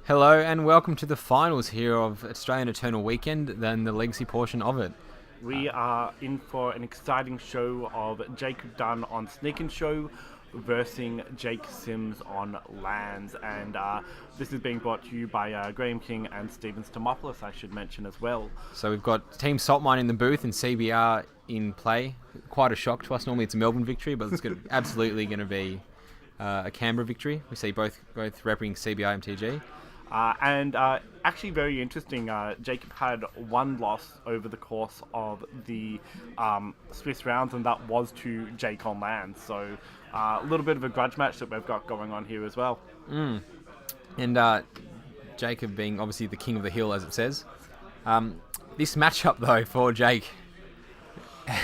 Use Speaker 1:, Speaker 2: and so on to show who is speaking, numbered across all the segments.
Speaker 1: Hello and welcome to the finals here of Australian Eternal Weekend, then the legacy portion of it.
Speaker 2: We are in for an exciting show of Jacob Dunn on Sneak and Show versus Jake Sims on Lands. And this is being brought to you by Graham King and Stephen Stamopoulos, I should mention as well.
Speaker 1: So we've got Team Saltmine in the booth and CBR in play. Quite a shock to us. Normally it's a Melbourne victory, but it's absolutely going to be a Canberra victory. We see both repping CBR MTG.
Speaker 2: Actually very interesting, Jacob had one loss over the course of the Swiss rounds, and that was to Jake on land. So a little bit of a grudge match that we've got going on here as well.
Speaker 1: And Jacob being obviously the king of the hill, as it says. This matchup, though, for Jake...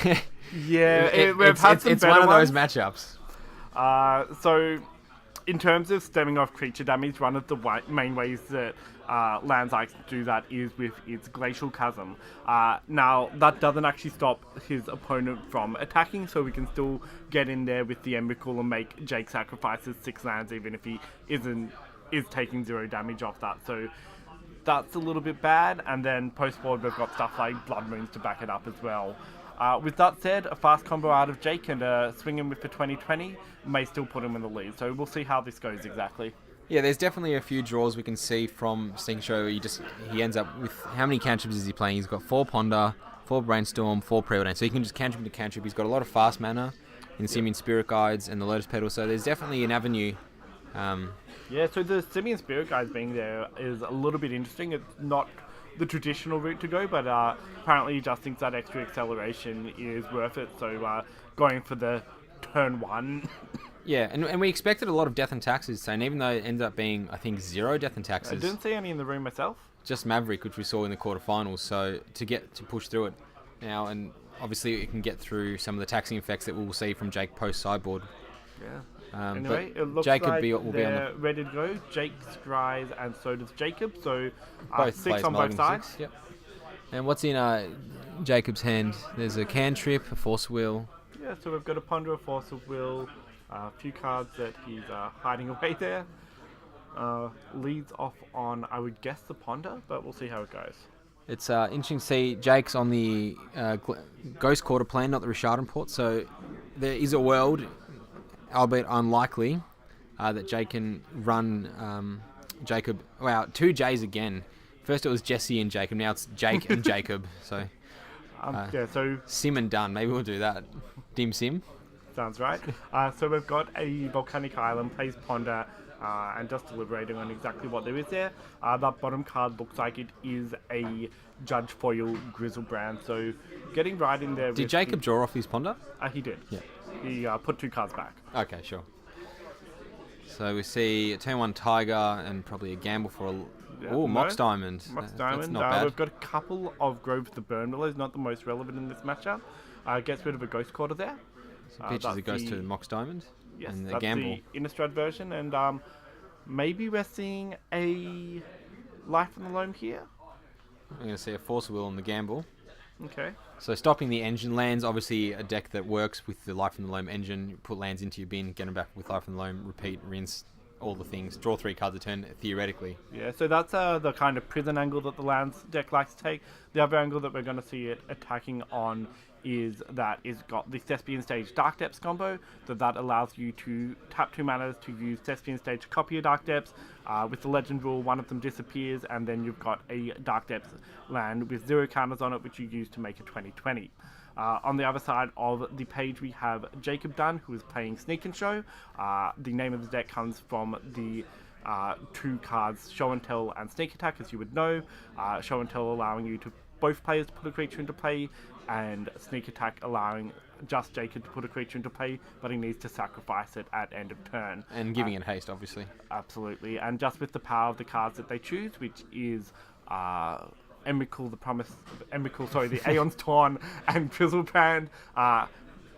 Speaker 2: We've had some
Speaker 1: it's
Speaker 2: better
Speaker 1: one of those
Speaker 2: ones.
Speaker 1: matchups.
Speaker 2: So in terms of stemming off creature damage, one of the main ways that Lands likes to do that is with its Glacial Chasm. Now, that doesn't actually stop his opponent from attacking, so we can still get in there with the Emrakul and make Jake sacrifice his 6 lands, even if he is taking 0 damage off that. So that's a little bit bad, and then post-board we've got stuff like Blood Moons to back it up as well. With that said, a fast combo out of Jake and swinging with the 2020 may still put him in the lead. So we'll see how this goes exactly.
Speaker 1: Yeah, there's definitely a few draws we can see from Sneak Show. He ends up with, how many cantrips is he playing? He's got 4 Ponder, 4 Brainstorm, 4 Preordain. So he can just cantrip to cantrip. He's got a lot of fast mana in Simian Spirit Guides and the Lotus Petal. So there's definitely an avenue.
Speaker 2: So the Simian Spirit Guides being there is a little bit interesting. It's not the traditional route to go, but apparently he just thinks that extra acceleration is worth it. So going for the turn 1.
Speaker 1: Yeah, and we expected a lot of Death and Taxes, and even though it ended up being, I think, 0 Death and Taxes.
Speaker 2: I didn't see any in the room myself.
Speaker 1: Just Maverick, which we saw in the quarterfinals, so to push through it now, and obviously it can get through some of the taxing effects that we'll see from Jake post-sideboard.
Speaker 2: Yeah. Anyway, it looks
Speaker 1: Jacob
Speaker 2: like
Speaker 1: will be on the...
Speaker 2: ready to go. Jake scries and so does Jacob, so
Speaker 1: both
Speaker 2: 6
Speaker 1: plays
Speaker 2: on both
Speaker 1: Mulligan
Speaker 2: sides.
Speaker 1: 6, yep. And what's in Jacob's hand? There's a Cantrip, a Force Wheel.
Speaker 2: Yeah, so we've got a Ponder, a Force of Will, a few cards that he's hiding away there. Leads off on, I would guess, the Ponder, but we'll see how it goes.
Speaker 1: It's interesting to see Jake's on the Ghost Quarter plan, not the Richardon port, so there is a world, albeit unlikely, that Jake can run Jacob... Wow, 2 J's again. First it was Jesse and Jacob, now it's Jake and Jacob. So,
Speaker 2: so
Speaker 1: Sim and Dunn, maybe we'll do that. Dim Sim.
Speaker 2: Sounds right. So we've got a Volcanic Island, plays Ponder, and just deliberating on exactly what there is there. That bottom card looks like it is a Judge Foil Grizzlebrand, so getting right in there.
Speaker 1: Did Jacob draw off his Ponder?
Speaker 2: He did.
Speaker 1: Yeah.
Speaker 2: He put 2 cards back.
Speaker 1: Okay, sure. So we see a turn 1 Tiger and probably a gamble for a... Mox Diamond.
Speaker 2: Mox
Speaker 1: That's
Speaker 2: Diamond.
Speaker 1: not bad.
Speaker 2: We've got a couple of Grove of the Burn Willows, not the most relevant in this matchup. Gets rid of a Ghost Quarter there.
Speaker 1: So pitches it goes to Mox Diamond.
Speaker 2: Yes,
Speaker 1: and the
Speaker 2: that's
Speaker 1: gamble.
Speaker 2: the Innistrad version, and maybe we're seeing a Life from the Loam here.
Speaker 1: I'm going to see a Force Will on the gamble.
Speaker 2: Okay.
Speaker 1: So stopping the engine lands, obviously a deck that works with the Life from the Loam engine. You put lands into your bin, get them back with Life from the Loam, repeat, rinse, all the things. Draw 3 cards a turn, theoretically.
Speaker 2: Yeah, so that's the kind of prison angle that the lands deck likes to take. The other angle that we're going to see it attacking on is that it's got the Thespian Stage Dark Depths combo, so that allows you to tap 2 manas to use Thespian Stage to copy your Dark Depths. With the Legend rule, one of them disappears, and then you've got a Dark Depths land with 0 counters on it, which you use to make a 20/20. On the other side of the page, we have Jacob Dunn, who is playing Sneak and Show. The name of the deck comes from the 2 cards, Show and Tell and Sneak Attack, as you would know. Show and Tell allowing you to both players to put a creature into play, and Sneak Attack allowing just Jacob to put a creature into play, but he needs to sacrifice it at end of turn.
Speaker 1: And giving it haste, obviously.
Speaker 2: Absolutely. And just with the power of the cards that they choose, which is Emrakul, the Aeon's Torn, and Grizzlebrand,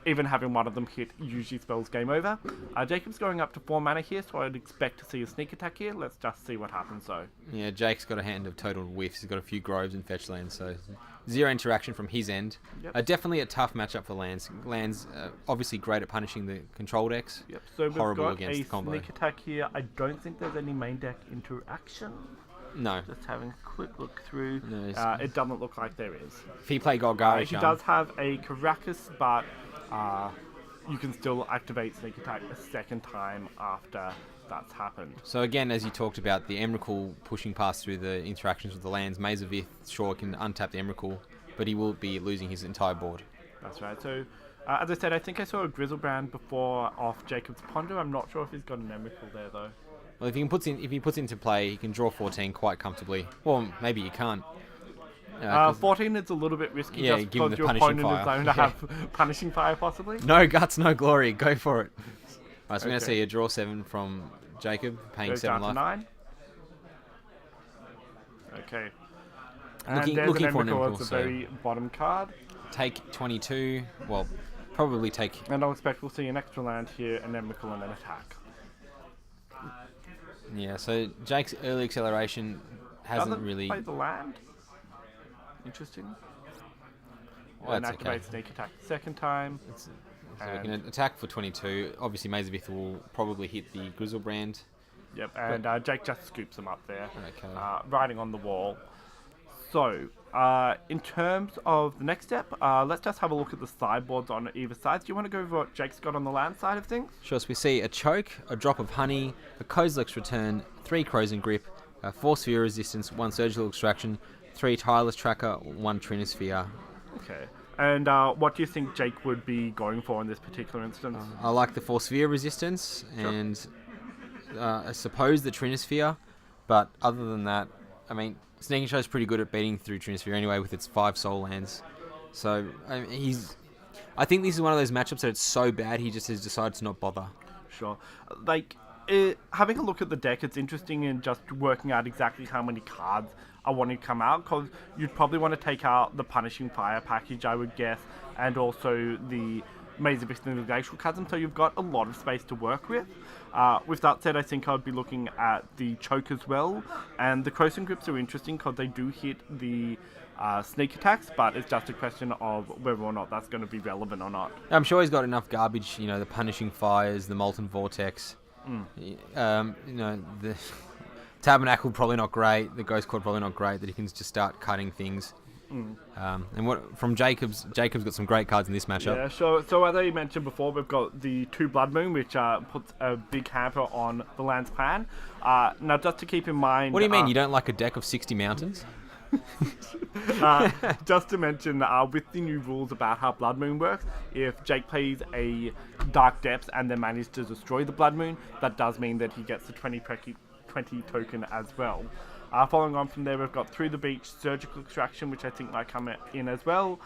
Speaker 2: even having one of them hit usually spells game over. Jacob's going up to 4 mana here, so I'd expect to see a sneak attack here. Let's just see what happens though.
Speaker 1: Yeah, Jake's got a hand of total whiffs. He's got a few groves and fetch lands, so 0 interaction from his end.
Speaker 2: Yep.
Speaker 1: Definitely a tough matchup for lands. Lands obviously great at punishing the control decks.
Speaker 2: Yep. So we've
Speaker 1: Horrible
Speaker 2: got
Speaker 1: against
Speaker 2: a
Speaker 1: the combo.
Speaker 2: sneak attack here. I don't think there's any main deck interaction.
Speaker 1: No.
Speaker 2: Just having a quick look through.
Speaker 1: No,
Speaker 2: It doesn't look like there is.
Speaker 1: If he played Golgari,
Speaker 2: He does have a Caracas, but you can still activate sneak attack a second time after that's happened.
Speaker 1: So again, as you talked about, the Emrakul pushing past through the interactions with the lands, Maze of Ith sure can untap the Emrakul, but he will be losing his entire board.
Speaker 2: That's right. So, as I said, I think I saw a Grizzlebrand before off Jacob's Ponder. I'm not sure if he's got an Emrakul there though.
Speaker 1: Well, if he puts into play, he can draw 14 quite comfortably. Or maybe he can't.
Speaker 2: 14 is a little bit risky,
Speaker 1: Yeah,
Speaker 2: just
Speaker 1: give him
Speaker 2: because
Speaker 1: the
Speaker 2: your
Speaker 1: punishing
Speaker 2: opponent is
Speaker 1: fire.
Speaker 2: known to have punishing fire possibly.
Speaker 1: No guts, no glory. Go for it. Right, so we're going to
Speaker 2: Okay.
Speaker 1: see a draw 7 from Jacob, paying
Speaker 2: Goes
Speaker 1: 7
Speaker 2: down to
Speaker 1: life.
Speaker 2: 9. Okay.
Speaker 1: Looking-
Speaker 2: and
Speaker 1: looking
Speaker 2: there's
Speaker 1: for
Speaker 2: an
Speaker 1: an
Speaker 2: Emrakul
Speaker 1: Emrakul,
Speaker 2: at the
Speaker 1: so-
Speaker 2: very bottom card.
Speaker 1: Take 22. Well, probably take...
Speaker 2: And I'll expect we'll see an extra land here, an Emrakul and an attack.
Speaker 1: Yeah, so Jake's early acceleration hasn't
Speaker 2: Doesn't
Speaker 1: really...
Speaker 2: play the land. Interesting.
Speaker 1: Well,
Speaker 2: And
Speaker 1: that's
Speaker 2: activate
Speaker 1: okay.
Speaker 2: sneak attack the second time.
Speaker 1: So we can attack for 22. Obviously, Maze of Ith will probably hit the Grizzlebrand.
Speaker 2: Yep, and Jake just scoops them up there,
Speaker 1: Okay.
Speaker 2: writing on the wall. So, in terms of the next step, let's just have a look at the sideboards on either side. Do you want to go over what Jake's got on the land side of things?
Speaker 1: Sure, so we see a Choke, a Drop of Honey, a Kozilek's Return, 3 Crows and Grip, 4 Sphere Resistance, 1 Surgical Extraction, 3 Tireless Tracker, 1 Trinosphere.
Speaker 2: Okay. And what do you think Jake would be going for in this particular instance?
Speaker 1: I like the 4 Sphere Resistance and I suppose the Trinosphere, but other than that, I mean, Sneaking Show's pretty good at beating through Trinosphere anyway with its 5 soul lands. So I think this is one of those matchups that it's so bad he just has decided to not bother.
Speaker 2: Sure. Like, having a look at the deck, it's interesting in just working out exactly how many cards I want to come out, because you'd probably want to take out the Punishing Fire package, I would guess, and also the Maze of Ith and the Glacial Chasm, so you've got a lot of space to work with. With that said, I think I'd be looking at the Choke as well, and the Crows and Grips are interesting because they do hit the sneak attacks, but it's just a question of whether or not that's going to be relevant or not.
Speaker 1: I'm sure he's got enough garbage, the Punishing Fires, the Molten Vortex. The Tabernacle probably not great, the Ghost Court probably not great, that he can just start cutting things. And what from Jacob's got some great cards in this matchup.
Speaker 2: Yeah, so as I mentioned before, we've got the 2 Blood Moon, which puts a big hamper on the land's plan. Now, just to keep in mind...
Speaker 1: What do you mean, you don't like a deck of 60 mountains?
Speaker 2: Just to mention, with the new rules about how Blood Moon works, if Jake plays a Dark Depths and then manages to destroy the Blood Moon, that does mean that he gets the 20 token as well. Following on from there, we've got Through the Beach, Surgical Extraction, which I think might come in as well.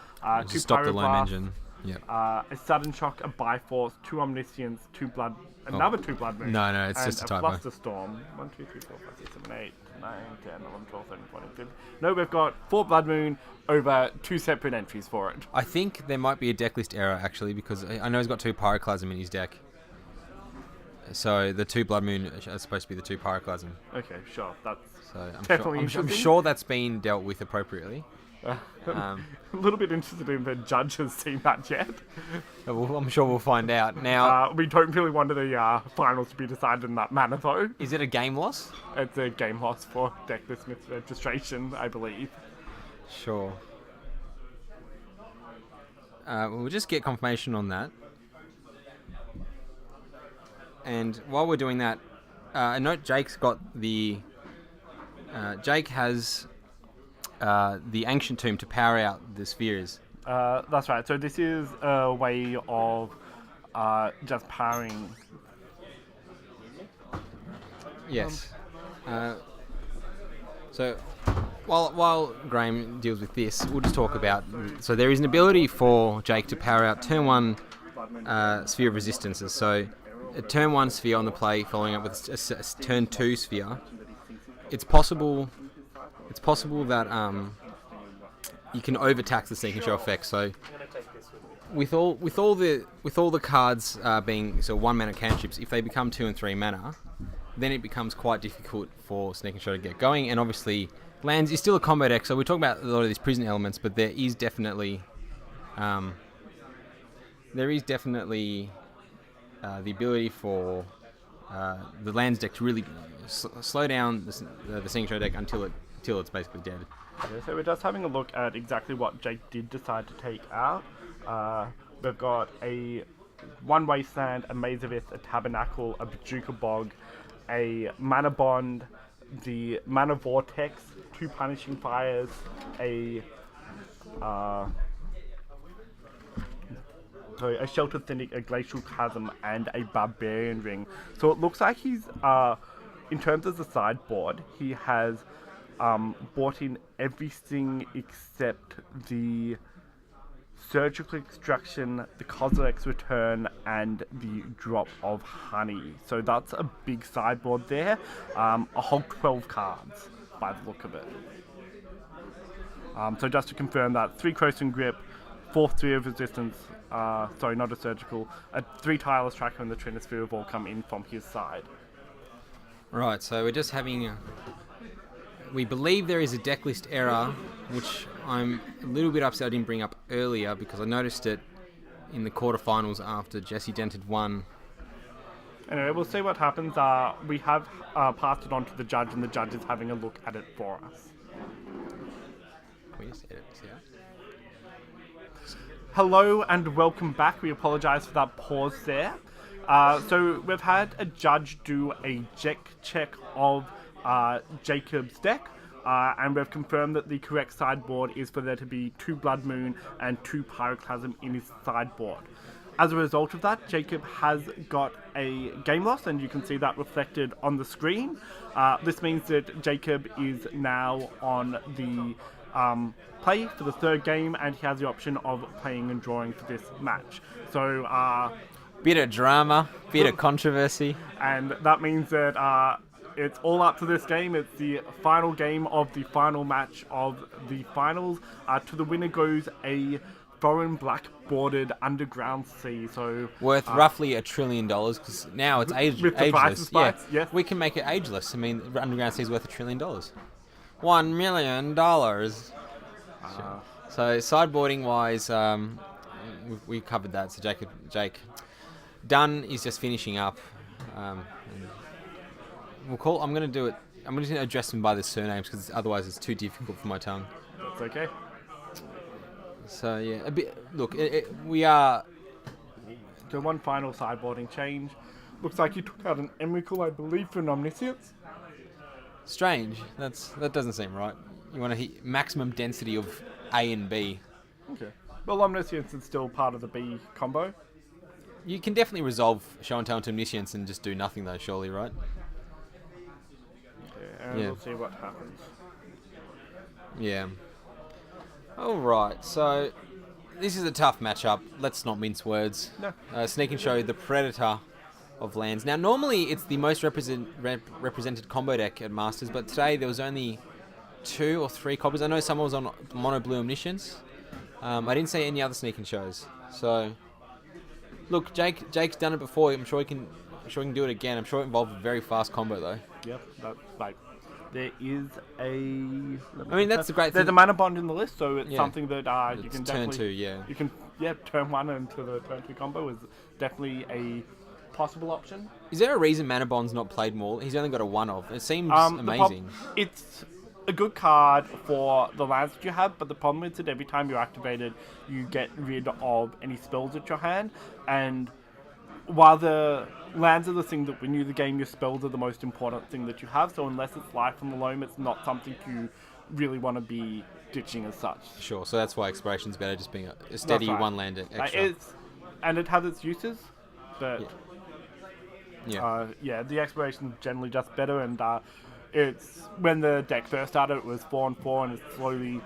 Speaker 2: 2
Speaker 1: Stop the low
Speaker 2: Pyroblast,
Speaker 1: engine. Yep.
Speaker 2: a Sudden Shock, a Biforce, 2 Omniscience, 2 Blood... Another 2 Blood Moon.
Speaker 1: No, it's
Speaker 2: and
Speaker 1: just a typo.
Speaker 2: Fluster Storm. 1, 2, 3, 4, 5, 6, 7, 8, 9, 10, 11, 12, 13, 14, 15. No, we've got 4 Blood Moon over 2 separate entries for it.
Speaker 1: I think there might be a deck list error, actually, because I know he's got 2 Pyroclasm in his deck. So the 2 Blood Moon are supposed to be the 2 Pyroclasm.
Speaker 2: Okay, sure. That's
Speaker 1: So
Speaker 2: definitely
Speaker 1: I'm
Speaker 2: interesting.
Speaker 1: sure that's been dealt with appropriately.
Speaker 2: a little bit interested in if the judge has seen that yet.
Speaker 1: I'm sure we'll find out. Now,
Speaker 2: We don't really want the finals to be decided in that manner, though.
Speaker 1: is it a game loss?
Speaker 2: It's a game loss for deck dismiss registration, I believe.
Speaker 1: Sure. We'll just get confirmation on that. And while we're doing that, I note Jake's got the... Jake has the Ancient Tomb to power out the spheres.
Speaker 2: That's right. So this is a way of just powering.
Speaker 1: Yes. So while Graham deals with this, we'll just talk about... So there is an ability for Jake to power out turn 1 Sphere of Resistances. So a turn 1 sphere on the play, following up with a turn 2 sphere. It's possible that you can overtax the Sneak and Show effect. So with all the cards being so 1 mana cantrips, if they become 2 and 3 mana, then it becomes quite difficult for Sneak and Shadow to get going. And obviously, lands is still a combo deck, so we're talking about a lot of these prison elements, but there is definitely the ability for the lands deck to really slow down the Sneak and Shadow deck until it's basically dead.
Speaker 2: Yeah, so we're just having a look at exactly what Jake did decide to take out. We've got a 1 Wasteland, a Maze of Ith, a Tabernacle, a Bajuka Bog, a Mana Bond, the Mana Vortex, 2 Punishing Fires, a Sheltered Cynic, a Glacial Chasm, and a Barbarian Ring. So it looks like he's, in terms of the sideboard, he has brought in everything except the Surgical Extraction, the Cosmic's Return, and the Drop of Honey. So that's a big sideboard there. A whole 12 cards by the look of it. So just to confirm that, 3 Croson Grip, 4/3 of Resistance, sorry, not a Surgical, a 3 Tireless Tracker, and the Trinisphere have all come in from his side.
Speaker 1: Right, so we're just having... we believe there is a decklist error, which I'm a little bit upset I didn't bring up earlier because I noticed it in the quarterfinals after Jesse Dent had won.
Speaker 2: Anyway, we'll see what happens. We have passed it on to the judge, and the judge is having a look at it for us.
Speaker 1: Can we just edit this out?
Speaker 2: Hello and welcome back. We apologise for that pause there. So we've had a judge do a check of Jacob's deck, and we've confirmed that the correct sideboard is for there to be 2 Blood Moon and 2 Pyroclasm in his sideboard. As a result of that, Jacob has got a game loss, and you can see that reflected on the screen. This means that Jacob is now on the play for the 3rd game, and he has the option of playing and drawing for this match. So,
Speaker 1: bit of drama, bit of controversy.
Speaker 2: And that means that it's all up to this game. It's the final game of the final match of the finals. To the winner goes a foreign black bordered Underground Sea. So
Speaker 1: worth roughly $1 trillion because now it's ageless.
Speaker 2: Yeah, yes.
Speaker 1: We can make it ageless. I mean, Underground Sea is worth $1 trillion. $1 million. So sideboarding wise, we covered that. So Jake Dunn is just finishing up. I'm going to do it. I'm going to address them by their surnames because otherwise it's too difficult for my tongue.
Speaker 2: That's okay.
Speaker 1: So yeah, a bit. Look, we are.
Speaker 2: So one final sideboarding change. Looks like you took out an Emrakul, I believe, for an Omniscience.
Speaker 1: Strange. That doesn't seem right. You want to hit maximum density of A and B.
Speaker 2: Okay. Well, Omniscience is still part of the B combo.
Speaker 1: You can definitely resolve Show and Tell into Omniscience and just do nothing though, surely, right?
Speaker 2: Okay, and we'll see what happens.
Speaker 1: Yeah. Alright, so this is a tough matchup. Let's not mince words.
Speaker 2: No.
Speaker 1: Sneak and Show, the Predator of lands. Now, normally it's the most represented combo deck at Masters, but today there was only 2 or 3 copies. I know someone was on Mono Blue Omniscience. I didn't see any other Sneak and Shows. So, look, Jake's done it before. I'm sure he can do it again. I'm sure it involved a very fast combo though.
Speaker 2: Yep, that's like there is a.
Speaker 1: I mean, that's the great thing.
Speaker 2: There's a mana bond in the list, so it's
Speaker 1: Yeah.
Speaker 2: something that you
Speaker 1: It's
Speaker 2: can
Speaker 1: turn
Speaker 2: definitely.
Speaker 1: 2, yeah.
Speaker 2: You can turn 1 into the turn 2 combo is definitely a possible option.
Speaker 1: Is there a reason Mana Bond's not played more? He's only got a 1 of. It seems amazing.
Speaker 2: It's a good card for the lands that you have, but the problem is that every time you're activated, you get rid of any spells at your hand, and while the lands are the thing that win you the game, your spells are the most important thing that you have, so unless it's Life from the Loam, it's not something you really want to be ditching as such.
Speaker 1: Sure, so that's why Exploration's better, just being a steady
Speaker 2: That's right.
Speaker 1: 1 land extra.
Speaker 2: And it has its uses, but
Speaker 1: Yeah.
Speaker 2: the Exploration's generally just better, and it's when the deck first started, it was 4/4, and it's slowly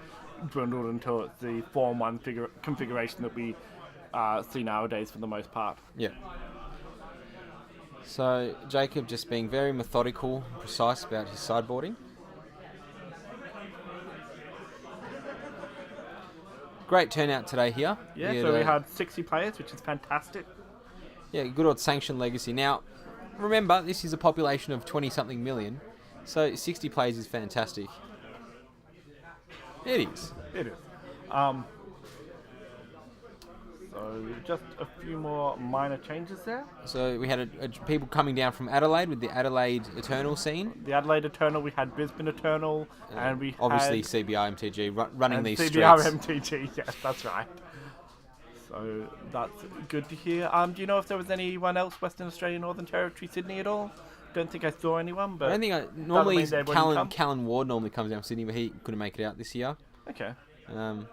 Speaker 2: dwindled until it's the 4/1 configuration that we see nowadays for the most part.
Speaker 1: Yeah. So, Jacob just being very methodical, precise about his sideboarding. great turnout today here.
Speaker 2: Yeah, so we had 60 players, which is fantastic.
Speaker 1: Yeah, good old Sanction Legacy. Now, remember, this is a population of 20-something million, so 60 players is fantastic. It is.
Speaker 2: It is. So just a few more minor changes there.
Speaker 1: So we had people coming down from Adelaide with the Adelaide Eternal scene.
Speaker 2: The Adelaide Eternal, we had Brisbane Eternal, and we
Speaker 1: obviously
Speaker 2: had...
Speaker 1: CBR MTG running
Speaker 2: and
Speaker 1: these
Speaker 2: CBR
Speaker 1: streets.
Speaker 2: MTG, yes, that's right. So that's good to hear. Do you know if there was anyone else Western Australia, Northern Territory, Sydney at all? Don't think I saw anyone, but...
Speaker 1: I don't think normally Callan Ward normally comes down from Sydney, but he couldn't make it out this year.
Speaker 2: Okay.
Speaker 1: No,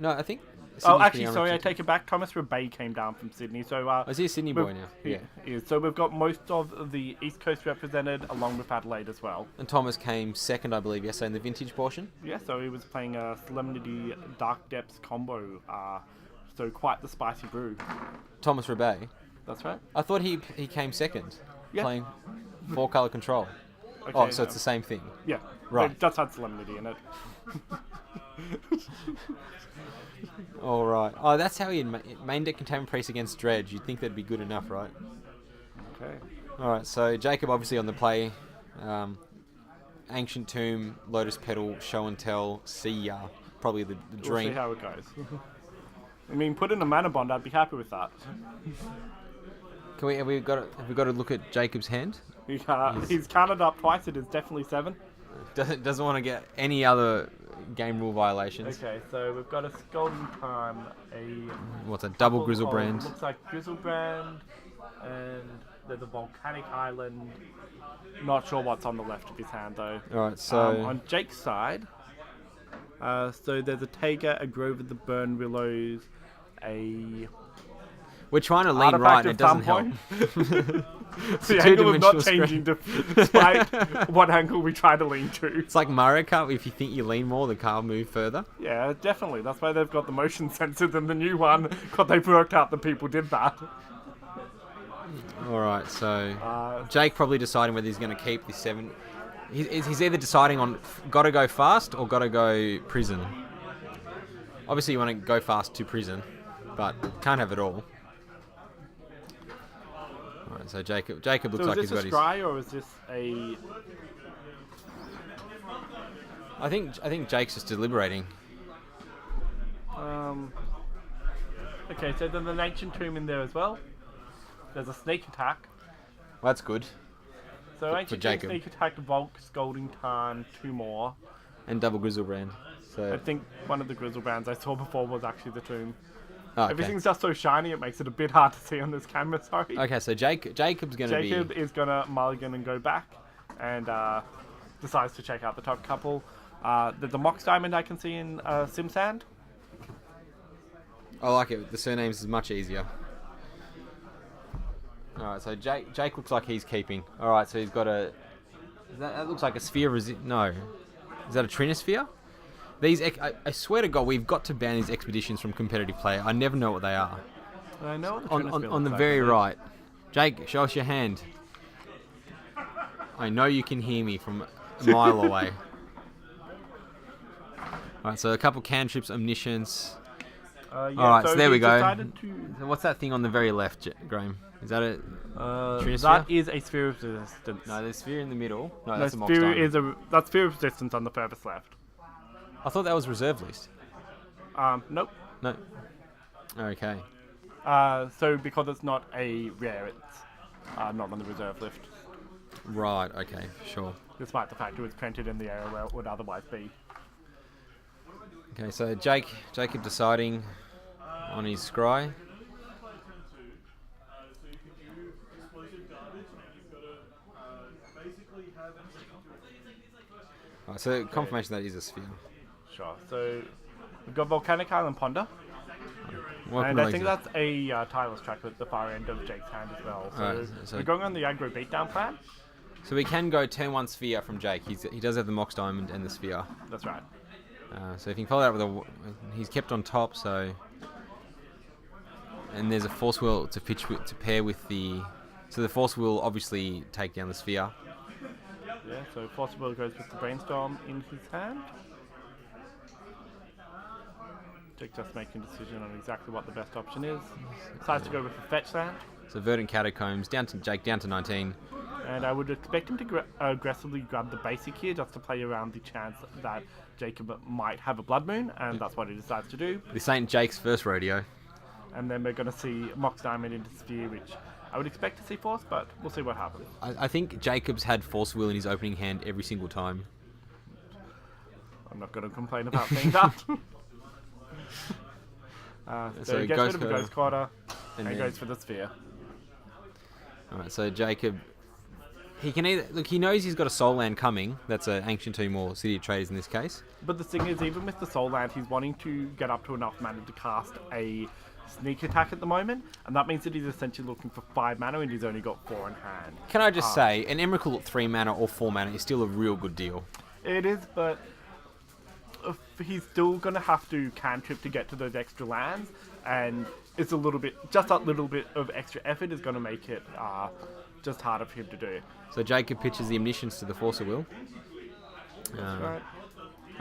Speaker 1: I think...
Speaker 2: Actually, sorry, I take it back. Thomas Rebay came down from Sydney, so...
Speaker 1: is he a Sydney boy now?
Speaker 2: Yeah. He is. So we've got most of the East Coast represented, along with Adelaide as well.
Speaker 1: And Thomas came second, I believe, yesterday in the vintage portion.
Speaker 2: Yeah, so he was playing a Solemnity Dark Depths combo, so quite the spicy brew.
Speaker 1: Thomas Rebay?
Speaker 2: That's right.
Speaker 1: I thought he came second, playing 4-colour control.
Speaker 2: Okay,
Speaker 1: so it's the same thing.
Speaker 2: Yeah,
Speaker 1: right.
Speaker 2: It does have Solemnity in it.
Speaker 1: All right. Oh, that's how he main deck Containment Priest against Dredge. You'd think that'd be good enough, right?
Speaker 2: Okay.
Speaker 1: All right. So Jacob obviously on the play. Ancient Tomb, Lotus Petal, Show and Tell, See Ya. Probably the dream.
Speaker 2: We'll see how it goes. I mean, put in a mana bond. I'd be happy with that.
Speaker 1: Have we got to look at Jacob's hand?
Speaker 2: He's counted up twice. It is definitely 7.
Speaker 1: Doesn't want to get any other game rule violations.
Speaker 2: Okay, so we've got a Scalding Time,
Speaker 1: what's a double Grizzlebrand?
Speaker 2: Looks like Grizzlebrand, and there's a Volcanic Island. Not sure what's on the left of his hand though.
Speaker 1: Alright, so...
Speaker 2: on Jake's side, so there's a Taiga, a Grove of the Burn Willows, a...
Speaker 1: We're trying to lean right and it doesn't help.
Speaker 2: The angle is not changing despite what angle we try to lean to.
Speaker 1: It's like Mario Kart, if you think you lean more, the car will move further.
Speaker 2: Yeah, definitely. That's why they've got the motion sensors in the new one, because they've worked out that people did that.
Speaker 1: Alright, so Jake probably deciding whether he's going to keep the 7. He's either deciding on gotta go fast or gotta go prison. Obviously you want to go fast to prison, but can't have it all. Alright, so Jacob looks like he's got his...
Speaker 2: is this a scry or is this a...
Speaker 1: I think Jake's just deliberating.
Speaker 2: Okay, so there's an Ancient Tomb in there as well. There's a Sneak Attack.
Speaker 1: Well, that's good.
Speaker 2: So Ancient Tomb, Sneak Attack, Volk, Scalding Tarn, 2 more.
Speaker 1: And double Grizzlebrand. So
Speaker 2: I think one of the Grizzlebrands I saw before was actually the Tomb.
Speaker 1: Oh, okay.
Speaker 2: Everything's just so shiny, it makes it a bit hard to see on this camera, sorry.
Speaker 1: Okay, so Jacob's going to be...
Speaker 2: Jacob is going to mulligan and go back, and decides to check out the top couple. There's a Mox Diamond I can see in Simsand.
Speaker 1: I like it. The surnames is much easier. Alright, so Jake looks like he's keeping. Alright, so he's got a... That looks like a sphere... No. Is that a Trinosphere? These, I swear to God, we've got to ban these expeditions from competitive play. I never know what they are.
Speaker 2: I know what the
Speaker 1: on the very right. Jake, show us your hand. I know you can hear me from a mile away. Alright, so a couple cantrips, Omniscience. Alright, so there we go. So what's that thing on the very left, Graham? Is that a Trinosphere?
Speaker 2: That is a Sphere of Resistance.
Speaker 1: No, there's Sphere in the middle. No, that's a Mox
Speaker 2: Sphere
Speaker 1: Diamond.
Speaker 2: That's Sphere of Resistance on the furthest left.
Speaker 1: I thought that was reserve list.
Speaker 2: Nope.
Speaker 1: No. Okay.
Speaker 2: So because it's not a rare, it's not on the reserve list.
Speaker 1: Right, okay, sure.
Speaker 2: Despite the fact it was printed in the area where it would otherwise be.
Speaker 1: Okay, so Jacob deciding on his scry. Right, so confirmation that is a sphere.
Speaker 2: Sure. So we've got Volcanic Island Ponder. And I think that's a tireless track at the far end of Jake's hand as well. So we're going on the aggro beatdown plan.
Speaker 1: So we can go turn 1 sphere from Jake. He does have the Mox Diamond and the sphere.
Speaker 2: That's right.
Speaker 1: So if you can follow that with a... He's kept on top, so... And there's a Force Wheel to pair with the... So the Force Wheel obviously take down the sphere.
Speaker 2: Yeah, so Force Wheel goes with the Brainstorm in his hand. Jake just making a decision on exactly what the best option is. Decides to go with the fetch land.
Speaker 1: So Verdant Catacombs down to Jake, down to 19.
Speaker 2: And I would expect him to aggressively grab the basic here just to play around the chance that Jacob might have a Blood Moon, and that's what he decides to do.
Speaker 1: This ain't Jake's first rodeo.
Speaker 2: And then we're going to see Mox Diamond into Sphere, which I would expect to see Force, but we'll see what happens.
Speaker 1: I think Jacob's had Force Will in his opening hand every single time.
Speaker 2: I'm not going to complain about seeing that. So he gets rid of a Ghost Quarter and goes for the Sphere.
Speaker 1: Alright, so Jacob, he can either look. He knows he's got a Soul Land coming. That's an Ancient Tomb or City of Traders in this case.
Speaker 2: But the thing is, even with the Soul Land, he's wanting to get up to enough mana to cast a sneak attack at the moment, and that means that he's essentially looking for 5 mana and he's only got 4 in hand.
Speaker 1: Can I just say, an Emrakul at 3 mana or 4 mana is still a real good deal.
Speaker 2: It is, but he's still going to have to cantrip to get to those extra lands, and it's a little bit, just that little bit of extra effort is going to make it just harder for him to do.
Speaker 1: So Jacob pitches the Omniscience to the Force of Will.
Speaker 2: That's right.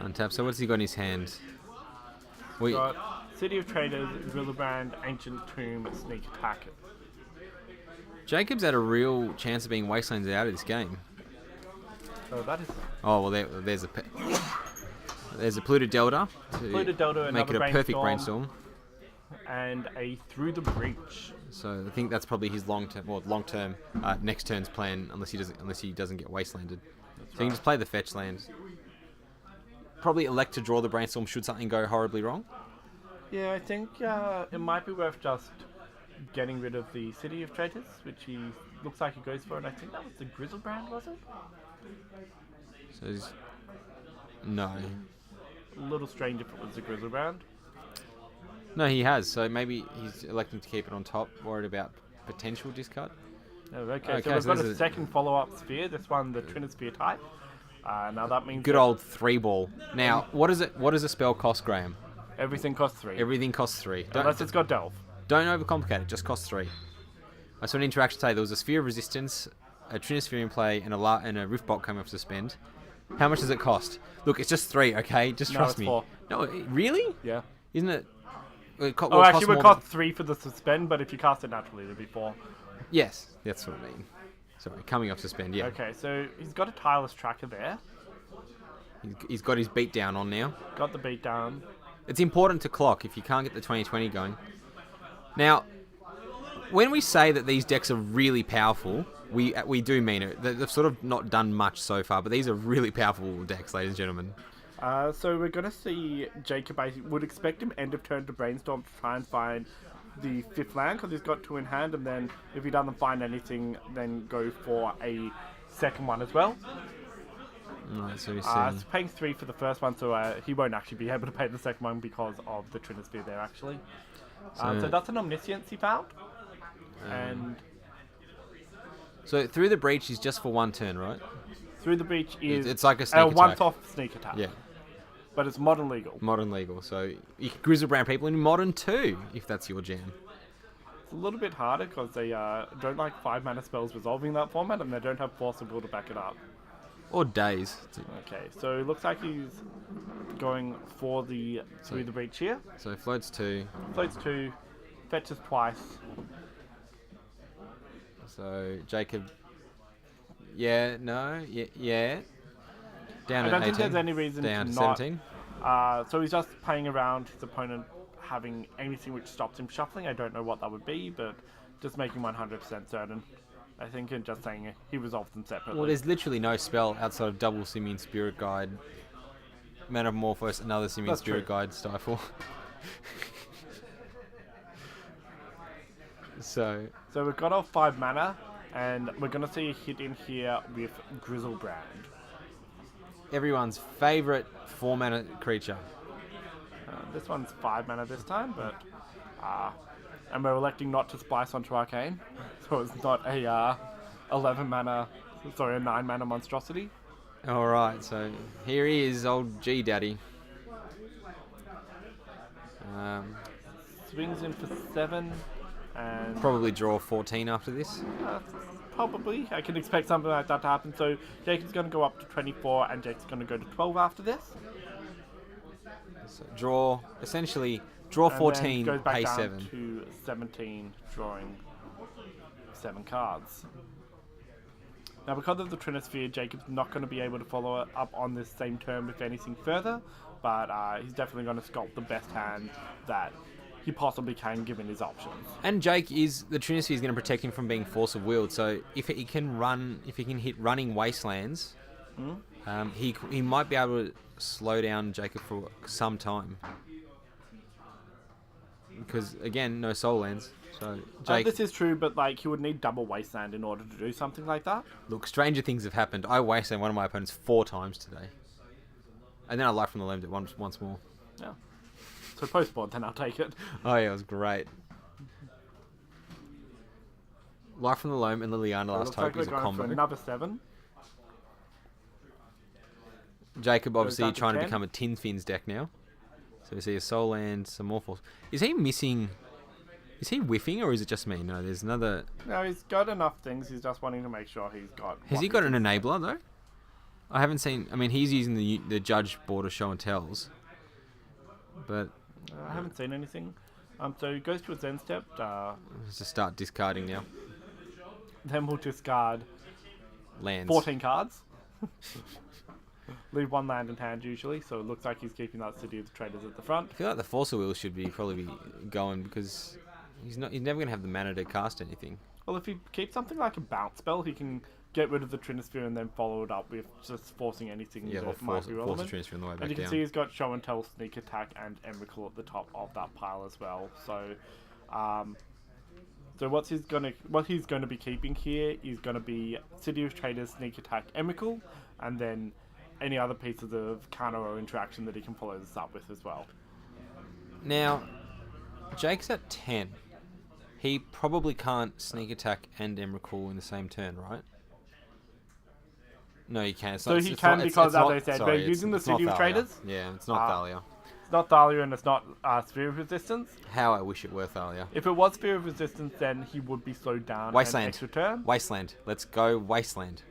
Speaker 1: Untap. So what's he got in his hand?
Speaker 2: Got City of Traders, Grillibrand, Ancient Tomb, Sneak Attack.
Speaker 1: Jacob's had a real chance of being Wastelands out of this game.
Speaker 2: So that is...
Speaker 1: Oh, well, there's a Polluted Delta to make it a perfect Brainstorm.
Speaker 2: And a Through the Breach.
Speaker 1: So I think that's probably his long-term next turn's plan, unless he doesn't get Wastelanded. So he can just play the fetch land. Probably elect to draw the Brainstorm should something go horribly wrong.
Speaker 2: Yeah, I think it might be worth just getting rid of the City of Traitors, which he looks like he goes for, and I think that was the Grizzlebrand, was it?
Speaker 1: So no.
Speaker 2: A little strange if it was the Grizzlebrand.
Speaker 1: No, he has. So maybe he's electing to keep it on top, worried about potential discard.
Speaker 2: Oh, okay, so we've got a second follow-up sphere. This one, the Trinisphere type. Now that means
Speaker 1: good old 3-ball. Now, what does a spell cost, Graham?
Speaker 2: Everything costs 3.
Speaker 1: Everything costs 3.
Speaker 2: Unless it's got Delve.
Speaker 1: Don't overcomplicate it. Just costs 3. I saw an interaction today. There was a Sphere of Resistance, a Trinisphere in play, and a Riftbolt coming off suspend. How much does it cost? Look, it's just 3. Okay, just trust me.
Speaker 2: 4.
Speaker 1: No, really?
Speaker 2: Yeah.
Speaker 1: Isn't it?
Speaker 2: Actually, it would cost 3 for the suspend, but if you cast it naturally, it'd be 4.
Speaker 1: Yes, that's what I mean. Sorry, coming off suspend. Yeah.
Speaker 2: Okay, so he's got a Tireless Tracker there.
Speaker 1: He's got his beatdown on now.
Speaker 2: Got the beatdown.
Speaker 1: It's important to clock if you can't get the 2020 going. Now, when we say that these decks are really powerful, we do mean it. They've sort of not done much so far, but these are really powerful decks, ladies and gentlemen.
Speaker 2: So we're going to see Jacob, I would expect him end of turn to Brainstorm to try and find the 5th land, because he's got 2 in hand, and then if he doesn't find anything, then go for a second one as well.
Speaker 1: Right, so
Speaker 2: he's paying 3 for the first one, so he won't actually be able to pay the second one because of the Trinisphere there, actually. So that's an Omniscience he found. And
Speaker 1: so Through the Breach is just for 1 turn, right?
Speaker 2: Through the Breach is
Speaker 1: it's like a sneak attack.
Speaker 2: once-off sneak attack.
Speaker 1: Yeah.
Speaker 2: But it's modern legal.
Speaker 1: Modern legal. So you can Grizzlebrand people in Modern too, if that's your jam.
Speaker 2: It's a little bit harder because they don't like 5 mana spells resolving that format, and they don't have Force of Will to back it up.
Speaker 1: Or Days.
Speaker 2: Okay, so it looks like he's going for the Through the Breach here.
Speaker 1: So floats 2.
Speaker 2: Floats 2, fetches twice.
Speaker 1: So Jacob... Yeah, no, yeah. Down
Speaker 2: I
Speaker 1: at 18.
Speaker 2: don't think there's any reason
Speaker 1: down
Speaker 2: to
Speaker 1: to
Speaker 2: not.
Speaker 1: 17.
Speaker 2: So he's just playing around his opponent having anything which stops him shuffling. I don't know what that would be, but just making 100% certain. I think, and just saying he resolved them separately.
Speaker 1: Well, there's literally no spell outside of double Simian Spirit Guide, Metamorphose, another Simian
Speaker 2: That's
Speaker 1: Spirit
Speaker 2: true.
Speaker 1: Guide, Stifle. So
Speaker 2: we've got our 5 mana, and we're going to see a hit in here with Grizzlebrand.
Speaker 1: Everyone's favourite 4 mana creature.
Speaker 2: This one's 5 mana this time, but and we're electing not to splice onto Arcane, so it's not a 9 mana monstrosity.
Speaker 1: All right, so here he is, old G Daddy.
Speaker 2: Swings in for 7, and
Speaker 1: Probably draw 14 after this.
Speaker 2: probably I can expect something like that to happen. So Jacob's going to go up to 24, and Jake's going to go to 12 after this.
Speaker 1: So draw, essentially, draw
Speaker 2: And
Speaker 1: 14,
Speaker 2: then goes back
Speaker 1: pay
Speaker 2: down
Speaker 1: 7.
Speaker 2: to 17, drawing 7 cards. Now, because of the Trinisphere, Jacob's not going to be able to follow up on this same turn with anything further, but he's definitely going to sculpt the best hand that he possibly can given his options.
Speaker 1: And Jake the Trinisphere is going to protect him from being force of willed. So if he can hit running wastelands, he might be able to slow down Jacob for some time. Because again, no soul lands. So Jake,
Speaker 2: This is true, but like he would need double wasteland in order to do something like that.
Speaker 1: look, stranger things have happened. I wasteland one of my opponents 4 times today, and then I light from the loam once more.
Speaker 2: Yeah. So post-board, then I'll take it.
Speaker 1: Oh yeah, it was great. Light from the loam and Liliana last
Speaker 2: Looks like
Speaker 1: hope is
Speaker 2: we're
Speaker 1: a
Speaker 2: going for
Speaker 1: combo.
Speaker 2: another 7.
Speaker 1: Jacob obviously
Speaker 2: down to
Speaker 1: trying to
Speaker 2: 10.
Speaker 1: become a Tin Fins deck now. So we see a soul land, some more force. Is he missing? Is he whiffing or is it just me? No, there's another.
Speaker 2: No, he's got enough things. He's just wanting to make sure he's got.
Speaker 1: Has
Speaker 2: what
Speaker 1: he got an
Speaker 2: can-
Speaker 1: enabler though? I haven't seen. I mean, he's using the judge board of show and tells, but
Speaker 2: I haven't seen anything. So he goes to a Zen step.
Speaker 1: let's just start discarding now.
Speaker 2: Then we'll discard
Speaker 1: Lands.
Speaker 2: 14 cards. Leave 1 land in hand usually, so it looks like he's keeping that City of the Traders at the front.
Speaker 1: I feel like the Force of Will should probably be going because he's never gonna have the mana to cast anything.
Speaker 2: Well, if he keeps something like a bounce spell, he can get rid of the Trinisphere and then follow it up with just forcing anything
Speaker 1: Yeah, or
Speaker 2: that might
Speaker 1: force
Speaker 2: be
Speaker 1: the
Speaker 2: relevant.
Speaker 1: transfer on the way
Speaker 2: And
Speaker 1: back
Speaker 2: you can
Speaker 1: down.
Speaker 2: see he's got Show and Tell, Sneak Attack, and Emrakul at the top of that pile as well. So, what he's gonna be keeping here is gonna be City of Traders, Sneak Attack, Emrakul, and then any other pieces of counter or interaction that he can follow this up with as well.
Speaker 1: Now, Jake's at 10. He probably can't sneak attack and Emrakul in the same turn, right? No, he can.
Speaker 2: So he can because, as I said, we're using the City of
Speaker 1: Thalia.
Speaker 2: Traders.
Speaker 1: Yeah, it's not Thalia.
Speaker 2: It's not Thalia and it's not Sphere of Resistance.
Speaker 1: How I wish it were Thalia.
Speaker 2: If it was Sphere of Resistance, then he would be slowed down an
Speaker 1: Wasteland.
Speaker 2: extra turn.
Speaker 1: Wasteland. Let's go Wasteland.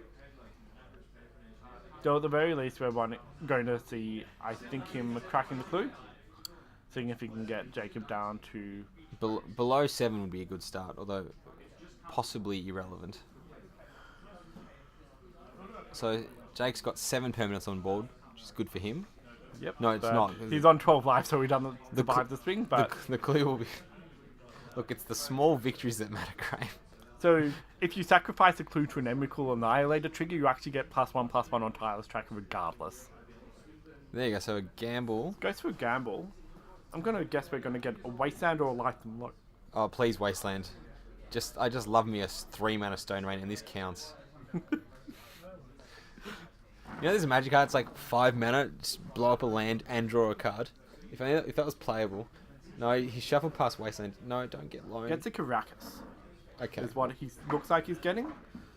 Speaker 2: So at the very least, we're going to see, I think, him cracking the clue. Seeing if he can get Jacob down to...
Speaker 1: Below 7 would be a good start, although possibly irrelevant. So Jake's got 7 permanents on board, which is good for him.
Speaker 2: Yep.
Speaker 1: No, it's
Speaker 2: but
Speaker 1: not.
Speaker 2: He's on 12 lives, so he doesn't
Speaker 1: The
Speaker 2: survive the swing, but...
Speaker 1: The clue will be... Look, it's the small victories that matter, Graham.
Speaker 2: So if you sacrifice a clue to an Emrakul Annihilator trigger, you actually get +1/+1 on Tireless Tracker regardless.
Speaker 1: There you go, so a gamble.
Speaker 2: Goes for a gamble. I'm going to guess we're going to get a Wasteland or a Light and Low.
Speaker 1: Oh, please, Wasteland. I just love me a 3-mana Stone Rain, and this counts. You know, there's a magic card. It's like 5 mana, just blow up a land and draw a card. If that was playable. No, he shuffled past Wasteland. No, don't get loan.
Speaker 2: Gets a Caracas.
Speaker 1: Okay.
Speaker 2: Is what he looks like he's getting.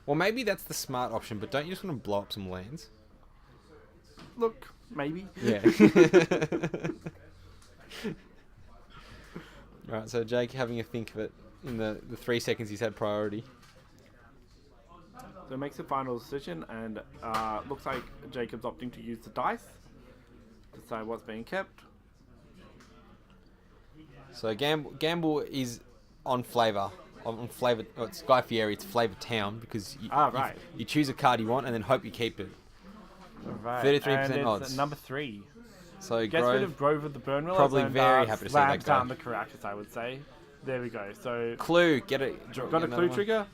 Speaker 1: Well, maybe that's the smart option, but don't you just want to blow up some lands?
Speaker 2: Look, maybe.
Speaker 1: Yeah. Right, so Jake having a think of it in the 3 seconds he's had priority.
Speaker 2: So makes a final decision, and looks like Jacob's opting to use the dice to decide what's being kept.
Speaker 1: So Gamble is on flavour. On flavour, it's Guy Fieri. It's Flavour Town because
Speaker 2: Right.
Speaker 1: you choose a card you want and then hope you keep it.
Speaker 2: Right.
Speaker 1: 33%
Speaker 2: and
Speaker 1: odds.
Speaker 2: it's number 3.
Speaker 1: So
Speaker 2: Gets rid of Grove of the Burnwell.
Speaker 1: probably
Speaker 2: and,
Speaker 1: very happy to see that
Speaker 2: slams
Speaker 1: go.
Speaker 2: down the Caracas, I would say. There we go. So
Speaker 1: Clue, get it.
Speaker 2: got a clue trigger,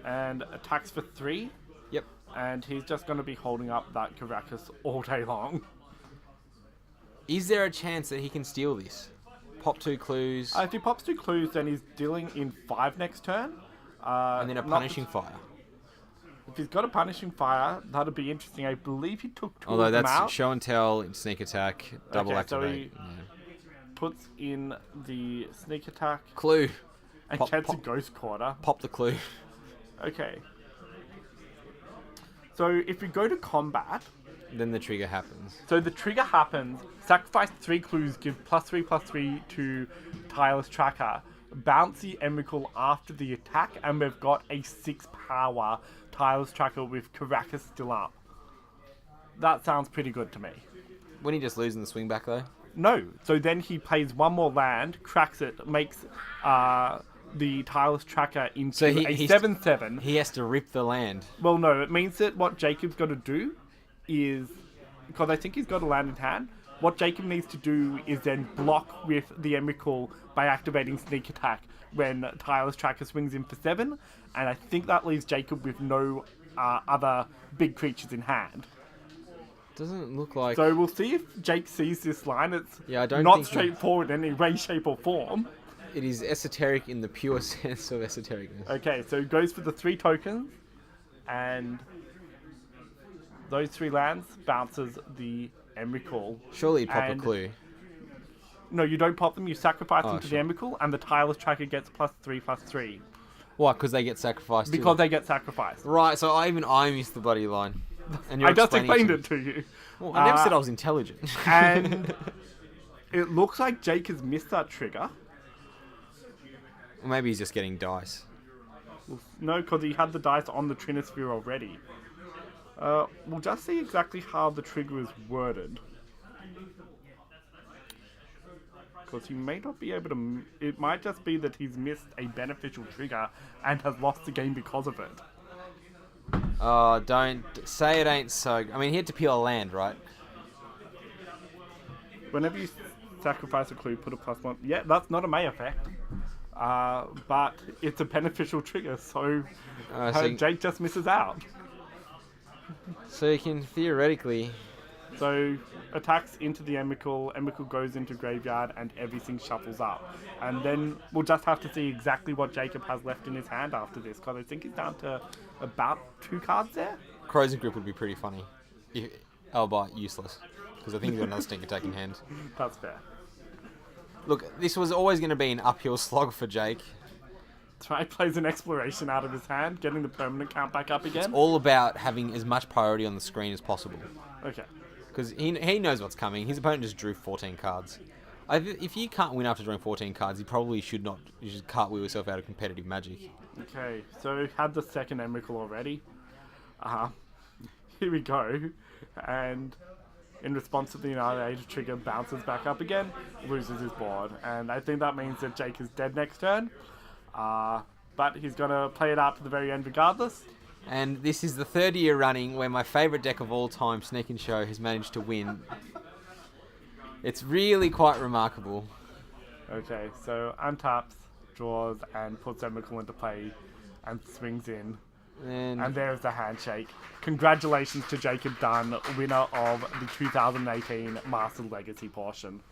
Speaker 2: and attacks for 3.
Speaker 1: Yep.
Speaker 2: And he's just going to be holding up that Caracas all day long.
Speaker 1: Is there a chance that he can steal this? Pop 2 clues
Speaker 2: If he pops 2 clues, then he's dealing in 5 next turn.
Speaker 1: and then a
Speaker 2: not-
Speaker 1: punishing fire.
Speaker 2: If he's got a punishing fire, that'd be interesting. I believe he took 2
Speaker 1: Although
Speaker 2: of them
Speaker 1: that's
Speaker 2: out.
Speaker 1: show and tell, sneak attack, double
Speaker 2: Okay, so
Speaker 1: activate.
Speaker 2: he- Puts in the sneak attack
Speaker 1: Clue.
Speaker 2: and
Speaker 1: Pop-
Speaker 2: gets a
Speaker 1: pop-
Speaker 2: ghost quarter.
Speaker 1: Pop the clue.
Speaker 2: Okay. So if we go to combat,
Speaker 1: Then the trigger happens.
Speaker 2: so the trigger happens, sacrifice 3 clues, give +3/+3 to Tireless Tracker, bounce the Emrakul after the attack, and we've got a 6 power Tireless Tracker with Caracas still up. That sounds pretty good to me.
Speaker 1: When he just losing the swing back though?
Speaker 2: No. So then he plays one more land, cracks it, makes the Tireless Tracker into
Speaker 1: So
Speaker 2: a
Speaker 1: he's-
Speaker 2: 7/7.
Speaker 1: He has to rip the land.
Speaker 2: Well, no, it means that what Jacob's got to do is, because I think he's got a land in hand, what Jacob needs to do is then block with the Emrakul by activating Sneak Attack when Tireless Tracker swings in for 7, and I think that leaves Jacob with no other big creatures in hand.
Speaker 1: Doesn't look like...
Speaker 2: So we'll see if Jake sees this line. It's
Speaker 1: Yeah, I don't
Speaker 2: not
Speaker 1: think he-
Speaker 2: straightforward in any way, shape, or form.
Speaker 1: It is esoteric in the pure sense of esotericness.
Speaker 2: Okay, so he goes for the 3 tokens, and those 3 lands bounces the Emrakul.
Speaker 1: Surely he'd pop a
Speaker 2: And-
Speaker 1: clue.
Speaker 2: No, you don't pop them, you sacrifice them to
Speaker 1: sure.
Speaker 2: the Emrakul, and the Tireless Tracker gets +3/+3.
Speaker 1: Why? Because they get sacrificed.
Speaker 2: Because they get sacrificed.
Speaker 1: Right. So I missed the bloody line. And
Speaker 2: I just
Speaker 1: explaining
Speaker 2: explained
Speaker 1: to
Speaker 2: it to you.
Speaker 1: Well, I never said I was intelligent.
Speaker 2: And it looks like Jake has missed that trigger.
Speaker 1: Or maybe he's just getting dice.
Speaker 2: No, because he had the dice on the Trinosphere already. We'll just see exactly how the trigger is worded. Because he may not be able to... It might just be that he's missed a beneficial trigger and has lost the game because of it.
Speaker 1: Oh, don't say it ain't so. I mean, he had to peel a land, right?
Speaker 2: Whenever you sacrifice a clue, put a +1. Yeah, that's not a May effect. But it's a beneficial trigger, so Jake just misses out.
Speaker 1: So you can theoretically...
Speaker 2: So attacks into the Emrakul, Emrakul goes into graveyard, and everything shuffles up. And then we'll just have to see exactly what Jacob has left in his hand after this, because I think he's down to about 2 cards there.
Speaker 1: Crows and Grip would be pretty funny. Albeit useless. Because I think he's got another sneak attack in hand.
Speaker 2: That's fair.
Speaker 1: Look, this was always going to be an uphill slog for Jake.
Speaker 2: Try plays an exploration out of his hand, getting the permanent count back up again.
Speaker 1: All about having as much priority on the screen as possible.
Speaker 2: Okay.
Speaker 1: Because he knows what's coming. His opponent just drew 14 cards. If you can't win after drawing 14 cards, you probably should not. You should cartwheel yourself out of competitive Magic.
Speaker 2: Okay, so had the second Emrakul already. Here we go. And in response to the United Age trigger, bounces back up again, loses his board. And I think that means that Jake is dead next turn. But he's going to play it out to the very end regardless.
Speaker 1: And this is the 3rd year running where my favourite deck of all time, Sneak and Show, has managed to win. It's really quite remarkable.
Speaker 2: Okay, so untaps, draws, and puts Emrakul into play and swings in. And there's the handshake. Congratulations to Jacob Dunn, winner of the 2018 Master Legacy portion.